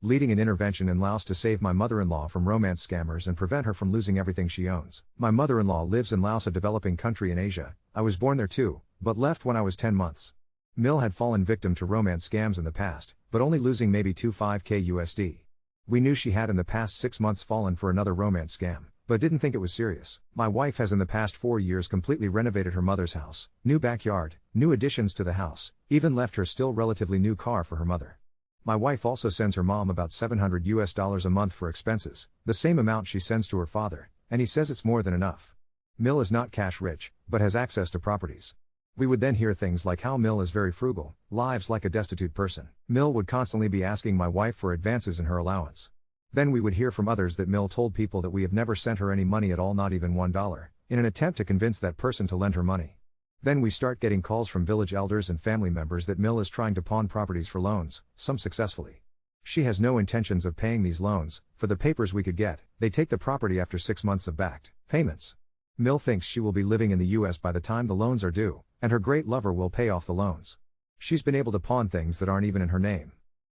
Leading an intervention in Laos to save my mother-in-law from romance scammers and prevent her from losing everything she owns. My mother-in-law lives in Laos, a developing country in Asia. I was born there too, but left when I was 10 months. Mil had fallen victim to romance scams in the past, but only losing maybe 25k USD. We knew she had in the past 6 months fallen for another romance scam, but didn't think it was serious. My wife has in the past 4 years completely renovated her mother's house, new backyard, new additions to the house, even left her still relatively new car for her mother. My wife also sends her mom about $700 a month for expenses, the same amount she sends to her father, and he says it's more than enough. Mil is not cash rich, but has access to properties. We would then hear things like how Mil is very frugal, lives like a destitute person. Mil would constantly be asking my wife for advances in her allowance. Then we would hear from others that Mil told people that we have never sent her any money at all, not even $1, in an attempt to convince that person to lend her money. Then we start getting calls from village elders and family members that Mil is trying to pawn properties for loans, some successfully. She has no intentions of paying these loans. For the papers we could get, they take the property after 6 months of backed payments. Mil thinks she will be living in the US by the time the loans are due, and her great lover will pay off the loans. She's been able to pawn things that aren't even in her name.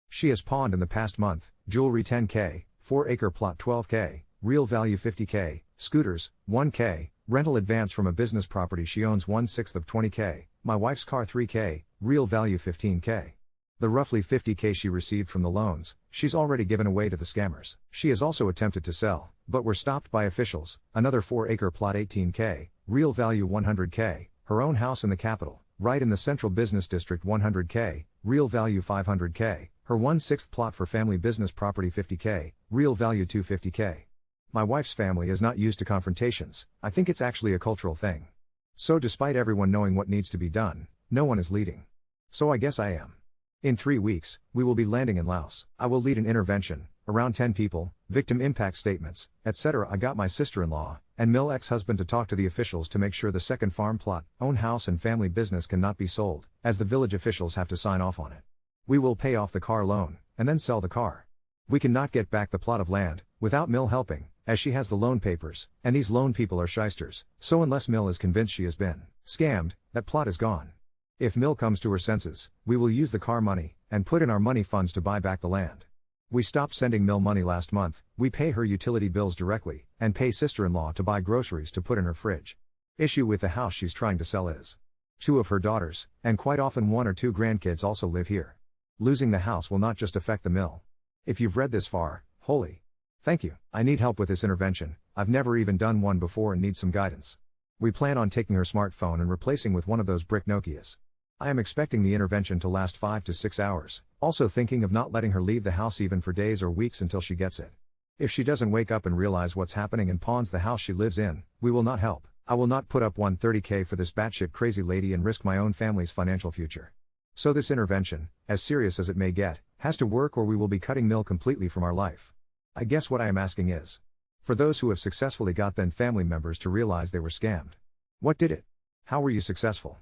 She has pawned in the past month, jewelry 10k, 4-acre plot 12k, real value 50k, scooters, 1k, rental advance from a business property she owns 1/6 of 20k, my wife's car 3k, real value 15k. The roughly 50k she received from the loans, she's already given away to the scammers. She has also attempted to sell, but were stopped by officials, another 4-acre plot 18k, real value 100k, her own house in the capital, right in the central business district 100k, real value 500k, her 1/6 plot for family business property 50k, real value 250k. My wife's family is not used to confrontations. I think it's actually a cultural thing. So despite everyone knowing what needs to be done, no one is leading. So I guess I am. In 3 weeks, we will be landing in Laos. I will lead an intervention, around 10 people, victim impact statements, etc. I got my sister-in-law, and Mil ex-husband to talk to the officials to make sure the second farm plot, own house and family business cannot be sold, as the village officials have to sign off on it. We will pay off the car loan, and then sell the car. We cannot get back the plot of land, without Mil helping, as she has the loan papers, and these loan people are shysters, so unless Mil is convinced she has been scammed, that plot is gone. If Mil comes to her senses, we will use the car money, and put in our money funds to buy back the land. We stopped sending Mil money last month. We pay her utility bills directly, and pay sister-in-law to buy groceries to put in her fridge. Issue with the house she's trying to sell is 2 of her daughters, and quite often 1 or 2 grandkids also live here. Losing the house will not just affect the Mil. If you've read this far, holy thank you. I need help with this intervention. I've never even done one before and need some guidance. We plan on taking her smartphone and replacing with one of those brick Nokias. I am expecting the intervention to last 5 to 6 hours, also thinking of not letting her leave the house even for days or weeks until she gets it. If she doesn't wake up and realize what's happening and pawns the house she lives in, we will not help. I will not put up 130k for this batshit crazy lady and risk my own family's financial future. So this intervention, as serious as it may get, has to work or we will be cutting Mil completely from our life. I guess what I am asking is, for those who have successfully got then family members to realize they were scammed. What did it? How were you successful?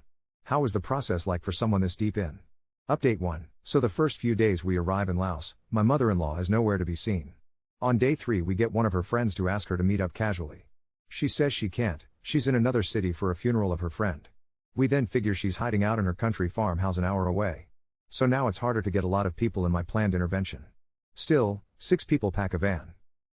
How is the process like for someone this deep in? Update 1. So the first few days we arrive in Laos, my mother-in-law is nowhere to be seen. On day 3 we get one of her friends to ask her to meet up casually. She says she can't, she's in another city for a funeral of her friend. We then figure she's hiding out in her country farmhouse an hour away. So now it's harder to get a lot of people in my planned intervention. Still, 6 people pack a van.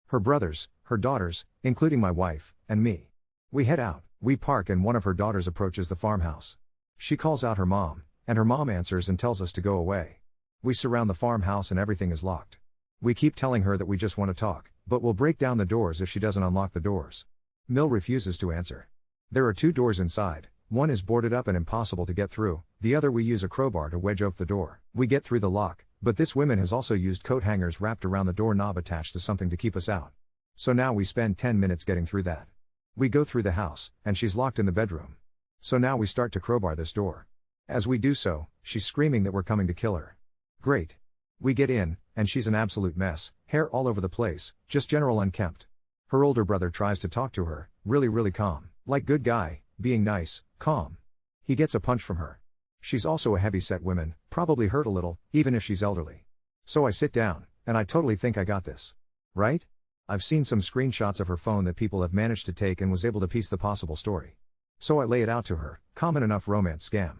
Her brothers, her daughters, including my wife, and me. We head out, we park and one of her daughters approaches the farmhouse. She calls out her mom, and her mom answers and tells us to go away. We surround the farmhouse and everything is locked. We keep telling her that we just want to talk, but we'll break down the doors if she doesn't unlock the doors. Mil refuses to answer. There are 2 doors inside, one is boarded up and impossible to get through, the other we use a crowbar to wedge open the door. We get through the lock, but this woman has also used coat hangers wrapped around the door knob attached to something to keep us out. So now we spend 10 minutes getting through that. We go through the house, and she's locked in the bedroom. So now we start to crowbar this door. As we do so, she's screaming that we're coming to kill her. Great. We get in, and she's an absolute mess, hair all over the place, just general unkempt. Her older brother tries to talk to her, really calm, like good guy, being nice, calm. He gets a punch from her. She's also a heavy-set woman, probably hurt a little, even if she's elderly. So I sit down, and I totally think I got this. Right? I've seen some screenshots of her phone that people have managed to take and was able to piece the possible story. So I lay it out to her, common enough romance scam.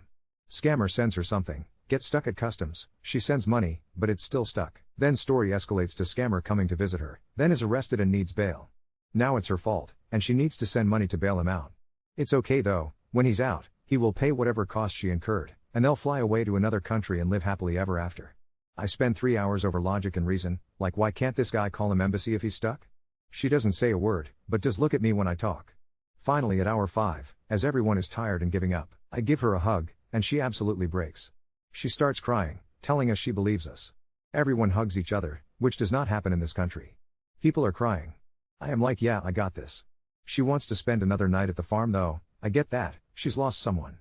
Scammer sends her something, Get stuck at customs, she sends money, but it's still stuck. Then story escalates to scammer coming to visit her, then is arrested and needs bail. Now it's her fault, and she needs to send money to bail him out. It's okay though, when he's out, he will pay whatever cost she incurred, and they'll fly away to another country and live happily ever after. I spend 3 hours over logic and reason, like why can't this guy call him embassy if he's stuck? She doesn't say a word, but does look at me when I talk. Finally at hour 5, as everyone is tired and giving up, I give her a hug, and she absolutely breaks. She starts crying, telling us she believes us. Everyone hugs each other, which does not happen in this country. People are crying. I am like, yeah, I got this. She wants to spend another night at the farm though, I get that, she's lost someone.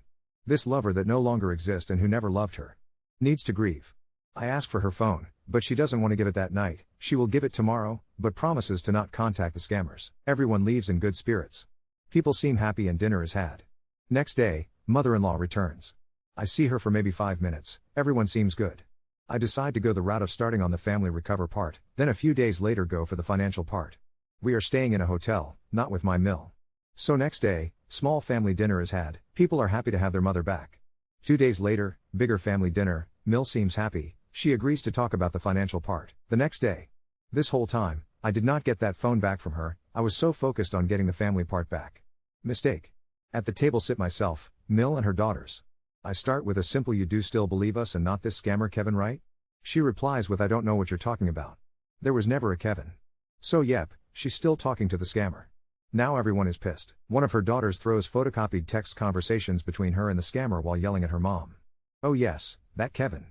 This lover that no longer exists and who never loved her. Needs to grieve. I ask for her phone, but she doesn't want to give it that night. She will give it tomorrow, but promises to not contact the scammers. Everyone leaves in good spirits. People seem happy and dinner is had. Next day, mother-in-law returns. I see her for maybe 5 minutes, everyone seems good. I decide to go the route of starting on the family recover part, then a few days later go for the financial part. We are staying in a hotel, not with my mill. So next day, small family dinner is had, people are happy to have their mother back. 2 days later, bigger family dinner, Mill seems happy, she agrees to talk about the financial part. The next day. This whole time, I did not get that phone back from her, I was so focused on getting the family part back. Mistake. At the table sit myself, Mill and her daughters. I start with a simple "you do still believe us and not this scammer Kevin, right?" She replies with "I don't know what you're talking about. There was never a Kevin." So yep, she's still talking to the scammer. Now everyone is pissed. One of her daughters throws photocopied text conversations between her and the scammer while yelling at her mom. "Oh yes, that Kevin.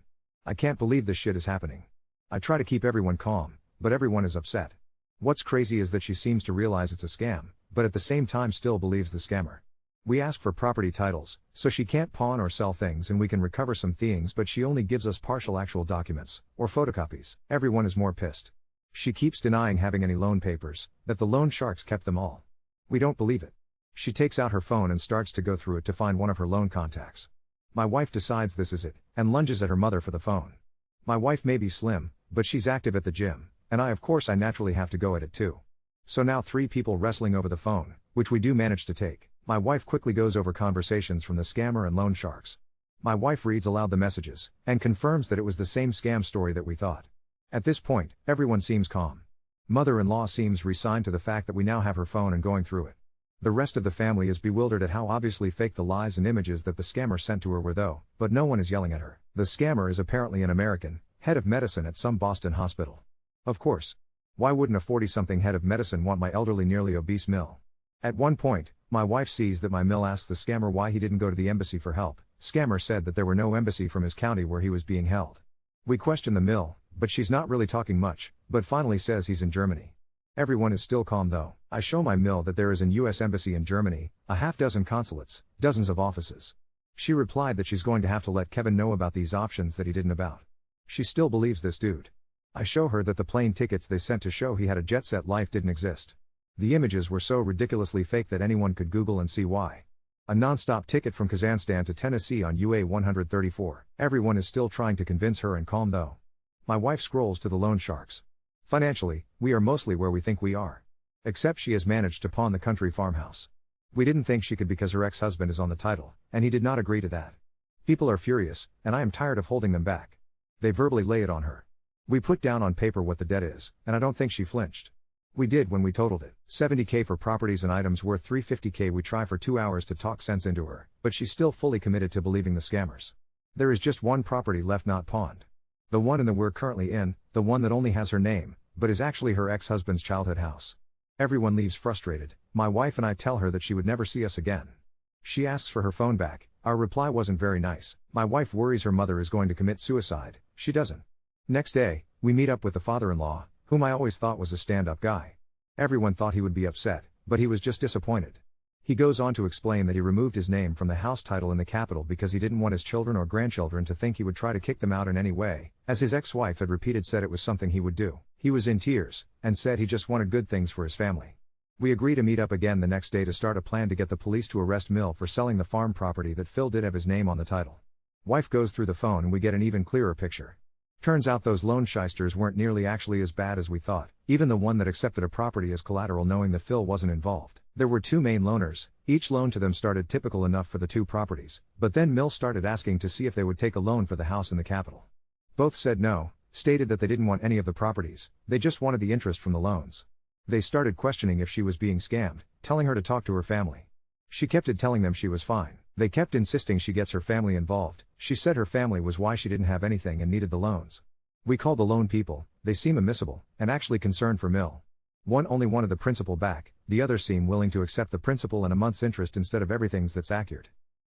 I can't believe this shit is happening." I try to keep everyone calm, but everyone is upset. What's crazy is that she seems to realize it's a scam, but at the same time still believes the scammer. We ask for property titles, so she can't pawn or sell things and we can recover some things, but she only gives us partial actual documents, or photocopies. Everyone is more pissed. She keeps denying having any loan papers, that the loan sharks kept them all. We don't believe it. She takes out her phone and starts to go through it to find one of her loan contacts. My wife decides this is it, and lunges at her mother for the phone. My wife may be slim, but she's active at the gym, and I naturally have to go at it too. So now 3 people wrestling over the phone, which we do manage to take. My wife quickly goes over conversations from the scammer and loan sharks. My wife reads aloud the messages, and confirms that it was the same scam story that we thought. At this point, everyone seems calm. Mother-in-law seems resigned to the fact that we now have her phone and going through it. The rest of the family is bewildered at how obviously fake the lies and images that the scammer sent to her were though, but no one is yelling at her. The scammer is apparently an American, head of medicine at some Boston hospital. Of course. Why wouldn't a 40-something head of medicine want my elderly nearly obese Mill? At one point, my wife sees that my Mill asks the scammer why he didn't go to the embassy for help. Scammer said that there were no embassy from his county where he was being held. We question the Mill, but she's not really talking much, but finally says he's in Germany. Everyone is still calm though. I show my Mill that there is an US embassy in Germany, a half-dozen consulates, dozens of offices. She replied that she's going to have to let Kevin know about these options that he didn't about. She still believes this dude. I show her that the plane tickets they sent to show he had a jet-set life didn't exist. The images were so ridiculously fake that anyone could Google and see why. A non-stop ticket from Kazakhstan to Tennessee on UA 134. Everyone is still trying to convince her and calm though. My wife scrolls to the loan sharks. Financially, we are mostly where we think we are. Except she has managed to pawn the country farmhouse. We didn't think she could because her ex-husband is on the title, and he did not agree to that. People are furious, and I am tired of holding them back. They verbally lay it on her. We put down on paper what the debt is, and I don't think she flinched. We did when we totaled it. $70K for properties and items worth $350K. We try for 2 hours to talk sense into her, but she's still fully committed to believing the scammers. There is just one property left not pawned. The one in the we're currently in, the one that only has her name, but is actually her ex-husband's childhood house. Everyone leaves frustrated. My wife and I tell her that she would never see us again. She asks for her phone back. Our reply wasn't very nice. My wife worries her mother is going to commit suicide. She doesn't. Next day, we meet up with the father-in-law, whom I always thought was a stand-up guy. Everyone thought he would be upset, but he was just disappointed. He goes on to explain that he removed his name from the house title in the capital because he didn't want his children or grandchildren to think he would try to kick them out in any way, as his ex-wife had repeated said it was something he would do. He was in tears, and said he just wanted good things for his family. We agree to meet up again the next day to start a plan to get the police to arrest Mill for selling the farm property that Phil did have his name on the title. Wife goes through the phone and we get an even clearer picture. Turns out those loan shysters weren't nearly actually as bad as we thought, even the one that accepted a property as collateral knowing the Phil wasn't involved. There were two main loaners, each loan to them started typical enough for the two properties, but then Mill started asking to see if they would take a loan for the house in the capital. Both said no, stated that they didn't want any of the properties, they just wanted the interest from the loans. They started questioning if she was being scammed, telling her to talk to her family. She kept telling them she was fine. They kept insisting she gets her family involved. She said her family was why she didn't have anything and needed the loans. We called the loan people, they seem admissible, and actually concerned for Mill. One only wanted the principal back, the other seem willing to accept the principal and a month's interest instead of everything's that's accurate.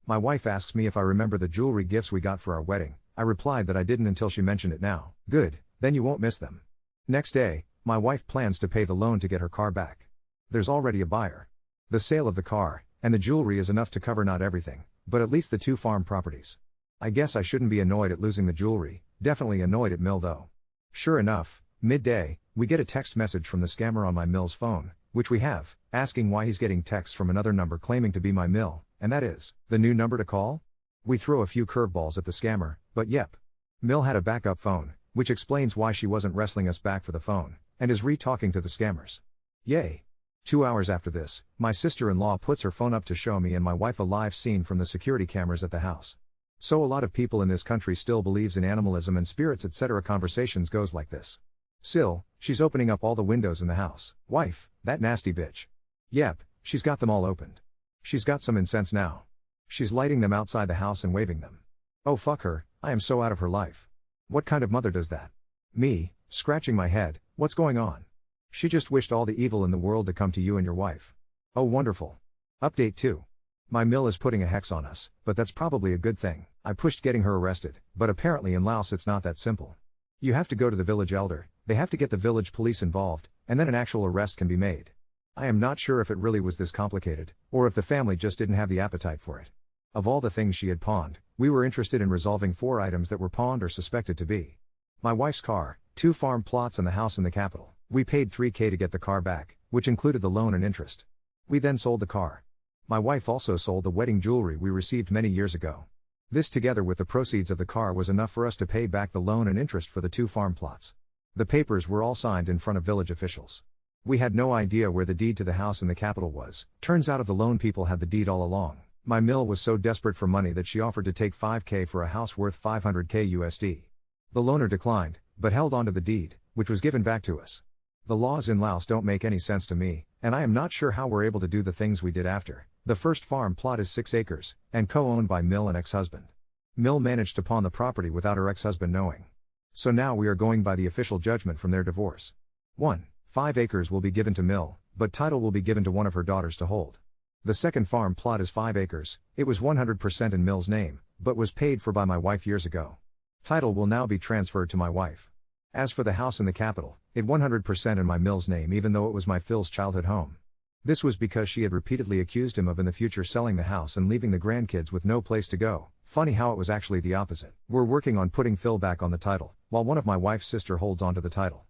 My wife asks me if I remember the jewelry gifts we got for our wedding. I replied that I didn't until she mentioned it now. Good, then you won't miss them. Next day, my wife plans to pay the loan to get her car back. There's already a buyer. The sale of the car and the jewelry is enough to cover not everything, but at least the two farm properties. I guess I shouldn't be annoyed at losing the jewelry, definitely annoyed at Mill though. Sure enough, midday, we get a text message from the scammer on my Mill's phone, which we have, asking why he's getting texts from another number claiming to be my Mill, and that is the new number to call? We throw a few curveballs at the scammer, but yep. Mill had a backup phone, which explains why she wasn't wrestling us back for the phone, and is re-talking to the scammers. Yay. 2 hours after this, my sister-in-law puts her phone up to show me and my wife a live scene from the security cameras at the house. So a lot of people in this country still believes in animalism and spirits etc. Conversations goes like this. Sil, she's opening up all the windows in the house. Wife, that nasty bitch. Yep, she's got them all opened. She's got some incense now. She's lighting them outside the house and waving them. Oh fuck her, I am so out of her life. What kind of mother does that? Me, scratching my head, what's going on? She just wished all the evil in the world to come to you and your wife. Oh wonderful. Update 2. My Mill is putting a hex on us, but that's probably a good thing. I pushed getting her arrested, but apparently in Laos it's not that simple. You have to go to the village elder, they have to get the village police involved, and then an actual arrest can be made. I am not sure if it really was this complicated, or if the family just didn't have the appetite for it. Of all the things she had pawned, we were interested in resolving 4 items that were pawned or suspected to be. My wife's car, 2 farm plots and the house in the capital. We paid $3,000 to get the car back, which included the loan and interest. We then sold the car. My wife also sold the wedding jewelry we received many years ago. This together with the proceeds of the car was enough for us to pay back the loan and interest for the 2 farm plots. The papers were all signed in front of village officials. We had no idea where the deed to the house in the capital was. Turns out the loan people had the deed all along. My Mill was so desperate for money that she offered to take $5,000 for a house worth $500,000 USD. The loaner declined, but held onto the deed, which was given back to us. The laws in Laos don't make any sense to me, and I am not sure how we're able to do the things we did after. The first farm plot is 6 acres, and co-owned by Mill and ex-husband. Mill managed to pawn the property without her ex-husband knowing. So now we are going by the official judgment from their divorce. 1. 5 acres will be given to Mill, but title will be given to one of her daughters to hold. The second farm plot is 5 acres, it was 100% in Mill's name, but was paid for by my wife years ago. Title will now be transferred to my wife. As for the house in the capital, it 100% in my Mill's name even though it was my Phil's childhood home. This was because she had repeatedly accused him of in the future selling the house and leaving the grandkids with no place to go. Funny how it was actually the opposite. We're working on putting Phil back on the title, while one of my wife's sister holds onto the title.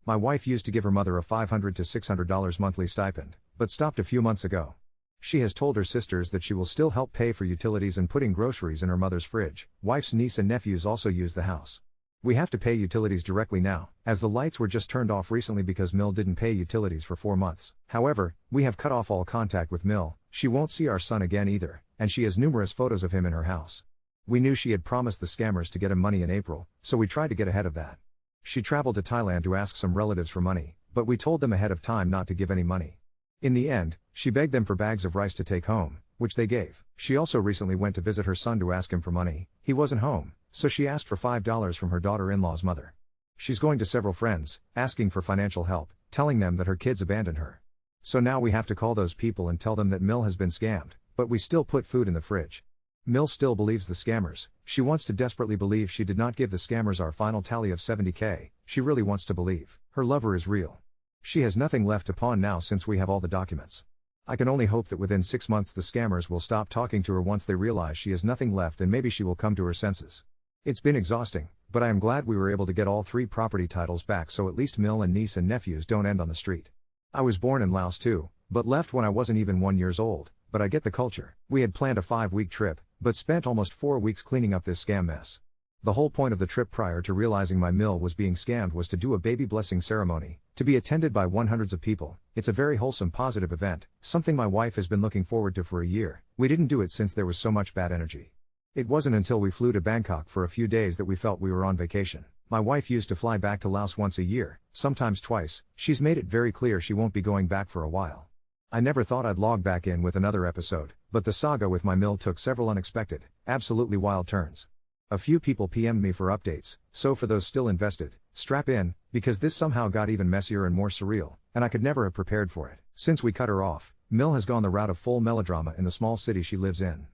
My wife used to give her mother a $500 to $600 monthly stipend, but stopped a few months ago. She has told her sisters that she will still help pay for utilities and putting groceries in her mother's fridge. Wife's niece and nephews also use the house. We have to pay utilities directly now, as the lights were just turned off recently because Mill didn't pay utilities for 4 months. However, we have cut off all contact with Mill, she won't see our son again either, and she has numerous photos of him in her house. We knew she had promised the scammers to get him money in April, so we tried to get ahead of that. She traveled to Thailand to ask some relatives for money, but we told them ahead of time not to give any money. In the end, she begged them for bags of rice to take home, which they gave. She also recently went to visit her son to ask him for money. He wasn't home, so she asked for $5 from her daughter-in-law's mother. She's going to several friends, asking for financial help, telling them that her kids abandoned her. So now we have to call those people and tell them that Mill has been scammed, but we still put food in the fridge. Mill still believes the scammers. She wants to desperately believe she did not give the scammers our final tally of $70,000. She really wants to believe her lover is real. She has nothing left to pawn now since we have all the documents. I can only hope that within 6 months the scammers will stop talking to her once they realize she has nothing left and maybe she will come to her senses. It's been exhausting, but I am glad we were able to get all 3 property titles back so at least Mill and niece and nephews don't end on the street. I was born in Laos too, but left when I wasn't even 1 year old, but I get the culture. We had planned a 5-week trip, but spent almost 4 weeks cleaning up this scam mess. The whole point of the trip prior to realizing my mill was being scammed was to do a baby blessing ceremony, to be attended by hundreds of people. It's a very wholesome positive event, something my wife has been looking forward to for a year. We didn't do it since there was so much bad energy. It wasn't until we flew to Bangkok for a few days that we felt we were on vacation. My wife used to fly back to Laos once a year, sometimes twice. She's made it very clear she won't be going back for a while. I never thought I'd log back in with another episode, but the saga with my mill took several unexpected, absolutely wild turns. A few people PM'd me for updates, so for those still invested, strap in, because this somehow got even messier and more surreal, and I could never have prepared for it. Since we cut her off, Mill has gone the route of full melodrama in the small city she lives in.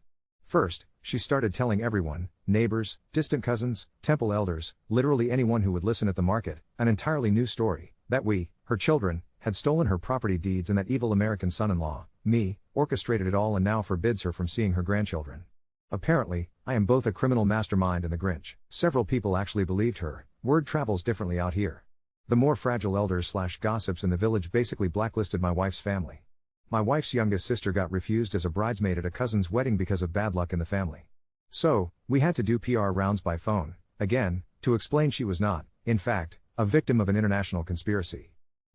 First, she started telling everyone, neighbors, distant cousins, temple elders, literally anyone who would listen at the market, an entirely new story, that we, her children, had stolen her property deeds and that evil American son-in-law, me, orchestrated it all and now forbids her from seeing her grandchildren. Apparently, I am both a criminal mastermind and the Grinch. Several people actually believed her. Word travels differently out here. The more fragile elders/gossips in the village basically blacklisted my wife's family. My wife's youngest sister got refused as a bridesmaid at a cousin's wedding because of bad luck in the family. So, we had to do PR rounds by phone, again, to explain she was not, in fact, a victim of an international conspiracy.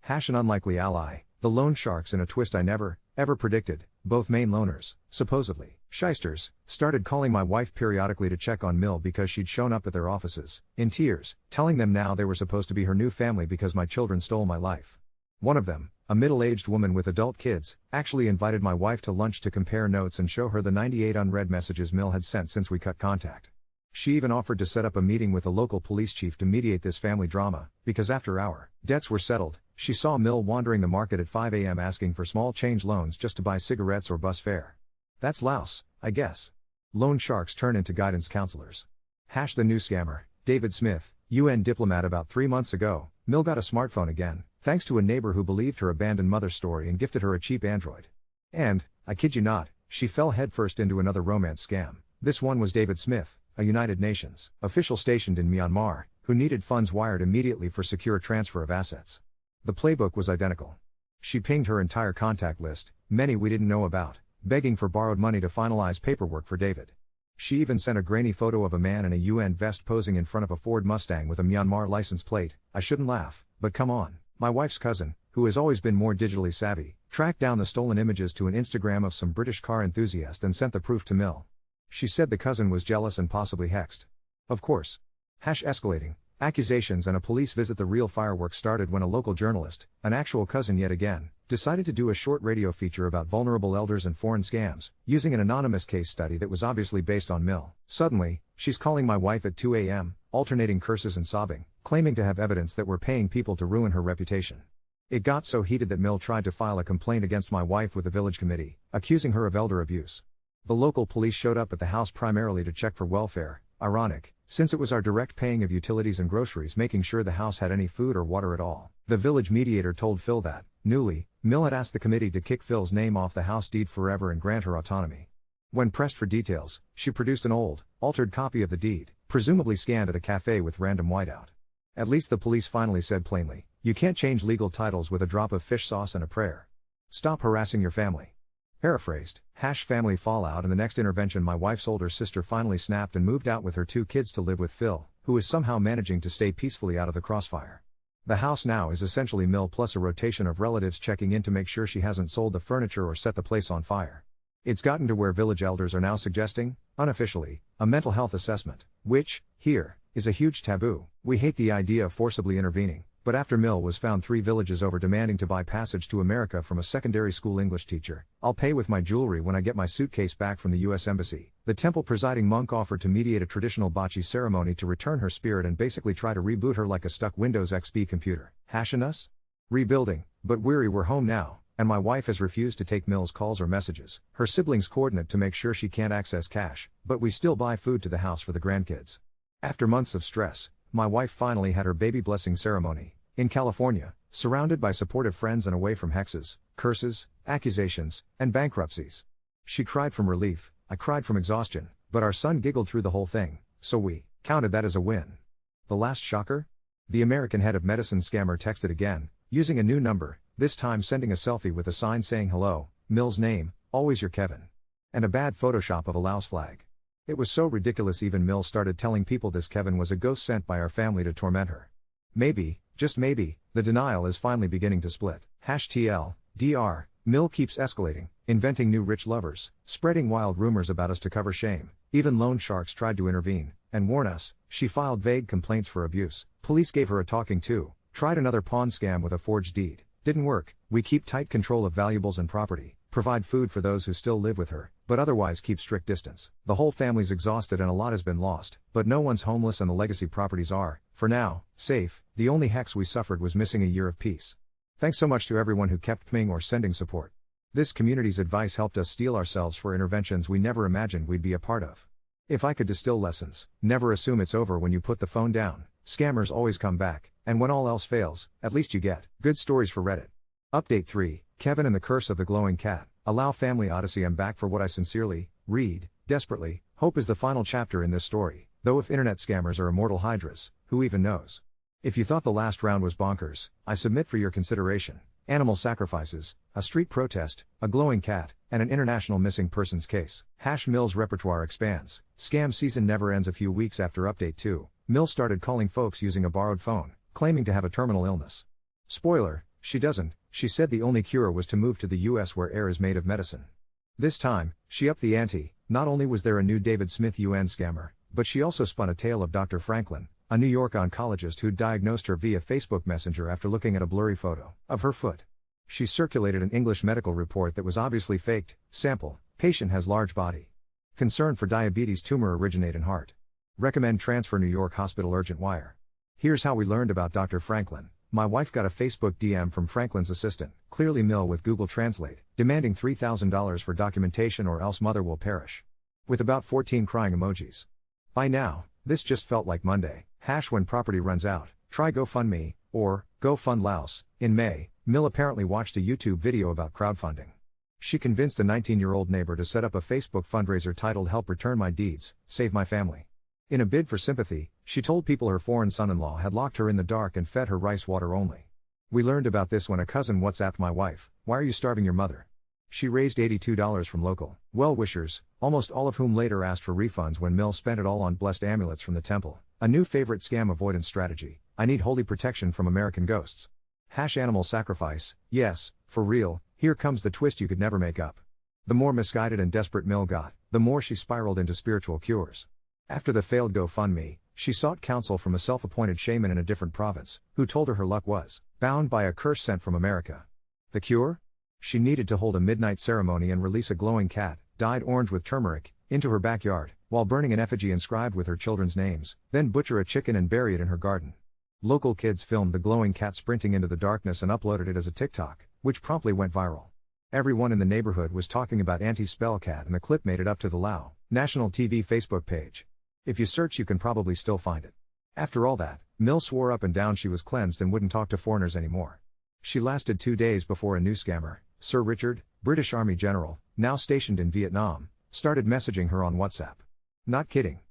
An unlikely ally, the loan sharks in a twist I never, ever predicted, both main loaners, supposedly, shysters, started calling my wife periodically to check on Mill because she'd shown up at their offices, in tears, telling them now they were supposed to be her new family because my children stole my life. One of them, a middle-aged woman with adult kids, actually invited my wife to lunch to compare notes and show her the 98 unread messages Mill had sent since we cut contact. She even offered to set up a meeting with a local police chief to mediate this family drama, because after our debts were settled, she saw Mill wandering the market at 5 a.m. asking for small change loans just to buy cigarettes or bus fare. That's Laos, I guess. Loan sharks turn into guidance counselors. The new scammer, David Smith, UN diplomat. About 3 months ago, Mill got a smartphone again, thanks to a neighbor who believed her abandoned mother's story and gifted her a cheap Android. And, I kid you not, she fell headfirst into another romance scam. This one was David Smith, a United Nations official stationed in Myanmar, who needed funds wired immediately for secure transfer of assets. The playbook was identical. She pinged her entire contact list, many we didn't know about, begging for borrowed money to finalize paperwork for David. She even sent a grainy photo of a man in a UN vest posing in front of a Ford Mustang with a Myanmar license plate. I shouldn't laugh, but come on. My wife's cousin, who has always been more digitally savvy, tracked down the stolen images to an Instagram of some British car enthusiast and sent the proof to Mill. She said the cousin was jealous and possibly hexed. Of course. Escalating. Accusations and a police visit. The real fireworks started when a local journalist, an actual cousin yet again, decided to do a short radio feature about vulnerable elders and foreign scams, using an anonymous case study that was obviously based on Mill. Suddenly, she's calling my wife at 2 a.m., alternating curses and sobbing, claiming to have evidence that we're paying people to ruin her reputation. It got so heated that Mill tried to file a complaint against my wife with the village committee, accusing her of elder abuse. The local police showed up at the house primarily to check for welfare, ironic, since it was our direct paying of utilities and groceries, making sure the house had any food or water at all. The village mediator told Phil that, newly, Mill had asked the committee to kick Phil's name off the house deed forever and grant her autonomy. When pressed for details, she produced an old, altered copy of the deed, presumably scanned at a cafe with random whiteout. At least the police finally said plainly, you can't change legal titles with a drop of fish sauce and a prayer. Stop harassing your family. Paraphrased, family fallout. In the next intervention, my wife's older sister finally snapped and moved out with her 2 kids to live with Phil, who is somehow managing to stay peacefully out of the crossfire. The house now is essentially Mill plus a rotation of relatives checking in to make sure she hasn't sold the furniture or set the place on fire. It's gotten to where village elders are now suggesting, unofficially, a mental health assessment, which, here, is a huge taboo. We hate the idea of forcibly intervening, but after Mill was found 3 villages over demanding to buy passage to America from a secondary school English teacher, I'll pay with my jewelry when I get my suitcase back from the US Embassy. The temple presiding monk offered to mediate a traditional bachi ceremony to return her spirit and basically try to reboot her like a stuck Windows XP computer. And us? Rebuilding, but we're home now, and my wife has refused to take Mill's calls or messages. Her siblings coordinate to make sure she can't access cash, but we still buy food to the house for the grandkids. After months of stress, my wife finally had her baby blessing ceremony, in California, surrounded by supportive friends and away from hexes, curses, accusations, and bankruptcies. She cried from relief, I cried from exhaustion, but our son giggled through the whole thing, so we counted that as a win. The last shocker? The American head of medicine scammer texted again, using a new number, this time sending a selfie with a sign saying hello, Mill's name, always your Kevin. And a bad Photoshop of a Laos flag. It was so ridiculous even Mill started telling people this Kevin was a ghost sent by our family to torment her. Maybe, just maybe, the denial is finally beginning to split. #TL, Mill keeps escalating, inventing new rich lovers, spreading wild rumors about us to cover shame. Even loan sharks tried to intervene and warn us. She filed vague complaints for abuse. Police gave her a talking to. Tried another pawn scam with a forged deed. Didn't work. We keep tight control of valuables and property, provide food for those who still live with her, but otherwise keep strict distance. The whole family's exhausted and a lot has been lost, but no one's homeless and the legacy properties are, for now, safe. The only hex we suffered was missing a year of peace. Thanks so much to everyone who kept pinging or sending support. This community's advice helped us steel ourselves for interventions we never imagined we'd be a part of. If I could distill lessons, never assume it's over when you put the phone down. Scammers always come back, and when all else fails, at least you get good stories for Reddit. Update 3, Kevin and the Curse of the Glowing Cat. Allow Family Odyssey. I'm back for what I sincerely, desperately, hope is the final chapter in this story, though if internet scammers are immortal hydras, who even knows? If you thought the last round was bonkers, I submit for your consideration. Animal sacrifices, a street protest, a glowing cat, and an international missing persons case. #Mill's repertoire expands. Scam season never ends. A few weeks after update 2, Mill started calling folks using a borrowed phone, claiming to have a terminal illness. Spoiler, she doesn't. She said the only cure was to move to the US where air is made of medicine. This time, she upped the ante. Not only was there a new David Smith UN scammer, but she also spun a tale of Dr. Franklin, a New York oncologist who diagnosed her via Facebook Messenger after looking at a blurry photo of her foot. She circulated an English medical report that was obviously faked. Sample: patient has large body. Concern for diabetes, tumor originate in heart. Recommend transfer New York hospital urgent wire. Here's how we learned about Dr. Franklin. My wife got a Facebook DM from Franklin's assistant, clearly Mill with Google Translate, demanding $3,000 for documentation or else mother will perish. With about 14 crying emojis. By now, this just felt like Monday. When property runs out, try GoFundMe, or Go Fund Laos. In May, Mill apparently watched a YouTube video about crowdfunding. She convinced a 19-year-old neighbor to set up a Facebook fundraiser titled Help Return My Deeds, Save My Family. In a bid for sympathy, she told people her foreign son-in-law had locked her in the dark and fed her rice water only. We learned about this when a cousin WhatsApped my wife, "Why are you starving your mother?" She raised $82 from local well-wishers, almost all of whom later asked for refunds when Mill spent it all on blessed amulets from the temple. A new favorite scam avoidance strategy: I need holy protection from American ghosts. #Animal sacrifice. Yes, for real, here comes the twist you could never make up. The more misguided and desperate Mill got, the more she spiraled into spiritual cures. After the failed GoFundMe, she sought counsel from a self-appointed shaman in a different province, who told her luck was bound by a curse sent from America. The cure? She needed to hold a midnight ceremony and release a glowing cat, dyed orange with turmeric, into her backyard, while burning an effigy inscribed with her children's names, then butcher a chicken and bury it in her garden. Local kids filmed the glowing cat sprinting into the darkness and uploaded it as a TikTok, which promptly went viral. Everyone in the neighborhood was talking about anti-spell cat, and the clip made it up to the Lao national TV Facebook page. If you search, you can probably still find it. After all that, Mill swore up and down she was cleansed and wouldn't talk to foreigners anymore. She lasted 2 days before a new scammer, Sir Richard, British Army general, now stationed in Vietnam, started messaging her on WhatsApp. Not kidding.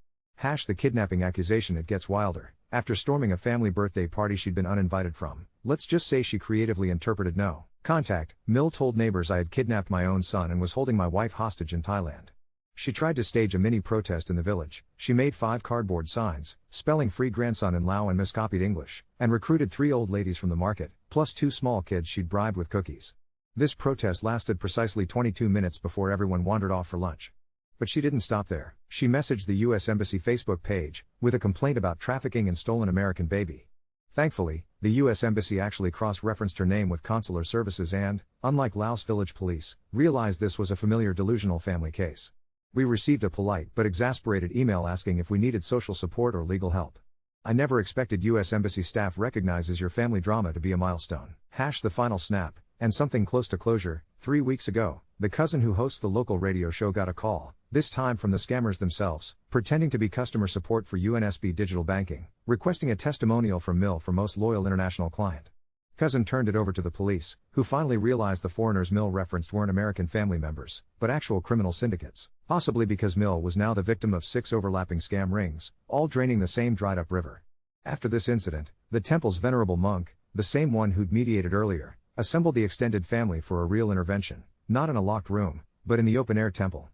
The kidnapping accusation, it gets wilder. After storming a family birthday party she'd been uninvited from, let's just say she creatively interpreted no contact, Mill told neighbors I had kidnapped my own son and was holding my wife hostage in Thailand. She tried to stage a mini protest in the village. She made 5 cardboard signs, spelling free grandson in Lao and miscopied English, and recruited 3 old ladies from the market, plus 2 small kids she'd bribed with cookies. This protest lasted precisely 22 minutes before everyone wandered off for lunch. But she didn't stop there. She messaged the US Embassy Facebook page, with a complaint about trafficking and stolen American baby. Thankfully, the US Embassy actually cross-referenced her name with consular services and, unlike Laos village police, realized this was a familiar delusional family case. We received a polite but exasperated email asking if we needed social support or legal help. I never expected US Embassy staff recognizes your family drama to be a milestone. The final snap, and something close to closure. 3 weeks ago, the cousin who hosts the local radio show got a call, this time from the scammers themselves, pretending to be customer support for UNSB Digital Banking, requesting a testimonial from Mill for most loyal international client. Cousin turned it over to the police, who finally realized the foreigners Mill referenced weren't American family members, but actual criminal syndicates, possibly because Mill was now the victim of 6 overlapping scam rings, all draining the same dried-up river. After this incident, the temple's venerable monk, the same one who'd mediated earlier, assembled the extended family for a real intervention, not in a locked room, but in the open-air temple.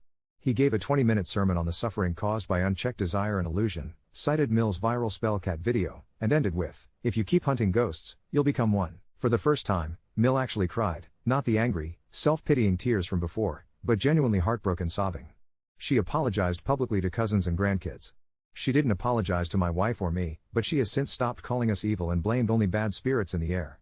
He gave a 20-minute sermon on the suffering caused by unchecked desire and illusion, cited Mill's viral spell cat video, and ended with, "If you keep hunting ghosts, you'll become one." For the first time, Mill actually cried, not the angry, self-pitying tears from before, but genuinely heartbroken sobbing. She apologized publicly to cousins and grandkids. "She didn't apologize to my wife or me, but she has since stopped calling us evil and blamed only bad spirits in the air."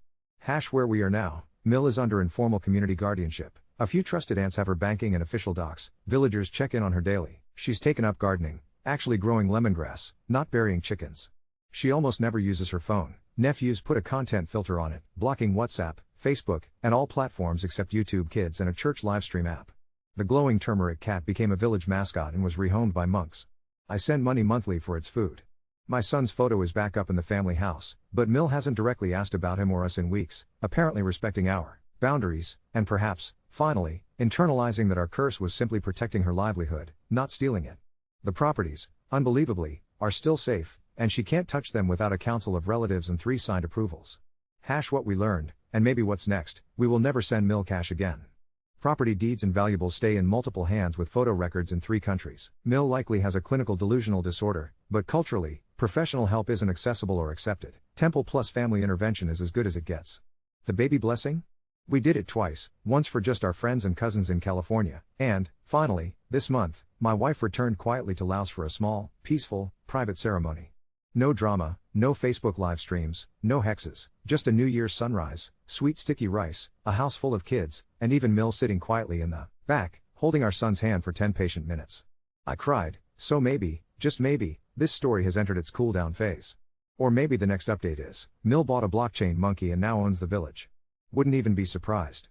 Where we are now, Mill is under informal community guardianship. A few trusted aunts have her banking and official docs, villagers check in on her daily. She's taken up gardening, actually growing lemongrass, not burying chickens. She almost never uses her phone. Nephews put a content filter on it, blocking WhatsApp, Facebook, and all platforms except YouTube Kids and a church livestream app. The glowing turmeric cat became a village mascot and was rehomed by monks. I send money monthly for its food. My son's photo is back up in the family house, but Mill hasn't directly asked about him or us in weeks, apparently respecting our boundaries, and perhaps, finally, internalizing that our curse was simply protecting her livelihood, not stealing it. The properties, unbelievably, are still safe, and she can't touch them without a council of relatives and 3 signed approvals. What we learned, and maybe what's next, we will never send Mill cash again. Property deeds and valuables stay in multiple hands with photo records in 3 countries. Mill likely has a clinical delusional disorder, but culturally, professional help isn't accessible or accepted. Temple plus family intervention is as good as it gets. The baby blessing? We did it twice, once for just our friends and cousins in California, and, finally, this month, my wife returned quietly to Laos for a small, peaceful, private ceremony. No drama, no Facebook live streams, no hexes, just a New Year's sunrise, sweet sticky rice, a house full of kids, and even Mill sitting quietly in the back, holding our son's hand for 10 patient minutes. I cried, so maybe, just maybe, this story has entered its cool down phase. Or maybe the next update is, Mill bought a blockchain monkey and now owns the village. Wouldn't even be surprised.